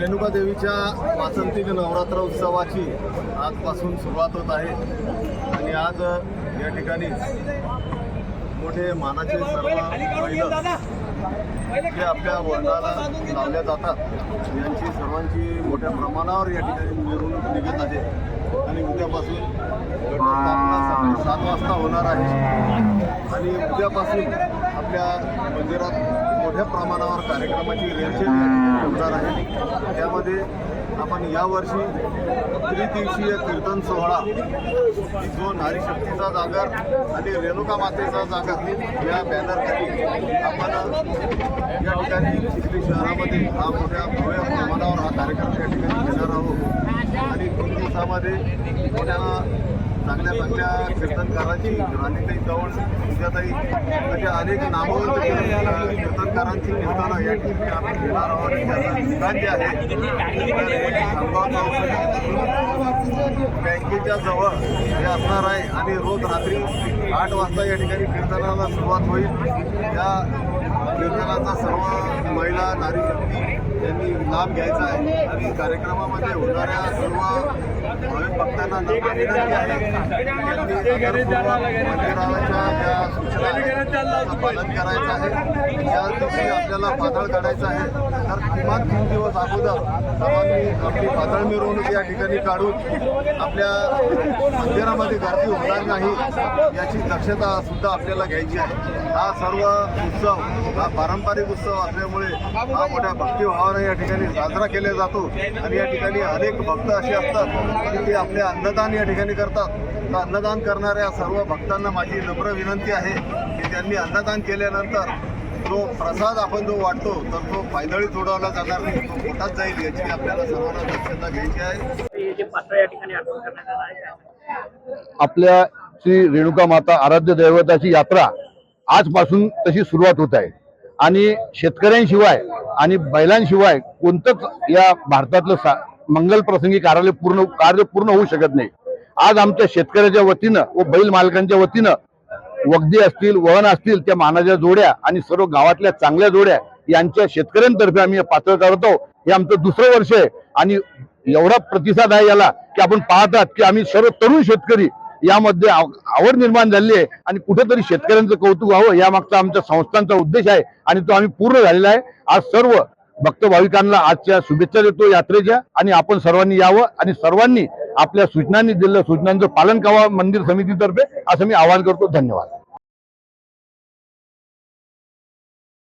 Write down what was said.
रेणुका देवीच्या वासंतिक नवरात्र उत्सवाची आजपासून सुरुवात होत आहे आणि आज या ठिकाणी मोठे मानाचे सर्व बैल जे आपल्या वर्णाला लावल्या जातात यांची सर्वांची मोठ्या प्रमाणावर या ठिकाणी मिरवणूक निघत आहे आणि उद्यापासून घटस्थापना सकाळी 7 वाजता होणार आहे आणि उद्यापासून आपल्या मंदिरात मोठ्या प्रमाणावर कार्यक्रमाची रेलचेल होणार आहे। त्यामध्ये आपण यावर्षी त्रिदिवसीय कीर्तन सोहळा जो नारी शक्तीचा जागर आणि रेणुका मातेचा जागर या बॅनरखाली आपण या ठिकाणी चिखली शहरामध्ये हा मोठ्या भव्य प्रमाणावर हा कार्यक्रम या ठिकाणी घेणार आहोत आणि 3 दिवसामध्ये मोठ्या चांगल्या कीर्तनकारांची राणीताई जवळ पूजाताई म्हणजे अनेक नामवंत कीर्तनकारांची कीर्तनं या ठिकाणी आपण घेणार आहोत। त्याचं ठिकाण जे आहे बँकेच्या जवळ हे असणार आहे आणि रोज रात्री 8 वाजता या ठिकाणी कीर्तनाला सुरुवात होईल। या कीर्तनाचा सर्व महिला नारी शक्ती यांनी लाभ घ्यायचा आहे आणि कार्यक्रमामध्ये होणाऱ्या सर्व भाविक भक्तांना विनंती आहे मंदिराच्या ज्या सूचना पालन करायचं आहे। या दिवशी आपल्याला पातळ काढायचं आहे तर किमान 3 दिवस अगोदर सर्वांनी आपली पातळ मिरवणूक या ठिकाणी काढून आपल्या मंदिरामध्ये गर्दी होणार नाही याची दक्षता सुद्धा आपल्याला घ्यायची आहे। हा सर्व उत्सव हा पारंपरिक उत्सव असल्यामुळे हा मोठ्या भक्तिभावाने या ठिकाणी साजरा केला जातो आणि या ठिकाणी अनेक भक्त असे असतात की ते आपले अन्नदान या ठिकाणी करतात। तर अन्नदान करणाऱ्या सर्व भक्तांना माझी नम्र विनंती आहे की त्यांनी अन्नदान केल्यानंतर जो प्रसाद आपण जो वाटतो तर तो पायदळीत उडवला जाणार नाही, तो पोटात जाईल याची आपल्याला सर्वांना दक्षता घ्यायची आहे। आपल्या श्री रेणुका माता आराध्य दैवताची यात्रा आजपासून तशी सुरुवात होत आहे आणि शेतकऱ्यांशिवाय आणि बैलांशिवाय कोणतंच या भारतातलं मंगल प्रसंगी कार्य पूर्ण होऊ शकत नाही। आज आमच्या शेतकऱ्याच्या वतीनं व बैल मालकांच्या वतीनं वगदी असतील वळण असतील त्या मानाच्या जोड्या आणि सर्व गावातल्या चांगल्या जोड्या यांच्या शेतकऱ्यांतर्फे आम्ही पातळ करतो। हे आमचं दुसरं वर्ष आहे आणि एवढा प्रतिसाद आहे याला की आपण पाहतात की आम्ही सर्व तरुण शेतकरी यामध्ये आवड निर्माण झाली आहे आणि कुठेतरी शेतकऱ्यांचं कौतुक व्हावं यामागचा आमच्या संस्थांचा उद्देश आहे आणि तो आम्ही पूर्ण झालेला आहे। आज सर्व भक्त भाविकांना आजच्या शुभेच्छा देतो यात्रेच्या आणि आपण सर्वांनी यावं आणि सर्वांनी आपल्या सूचनांनी दिलेल्या सूचनांचं पालन करावं मंदिर समितीतर्फे असं मी आवाहन करतो। धन्यवाद।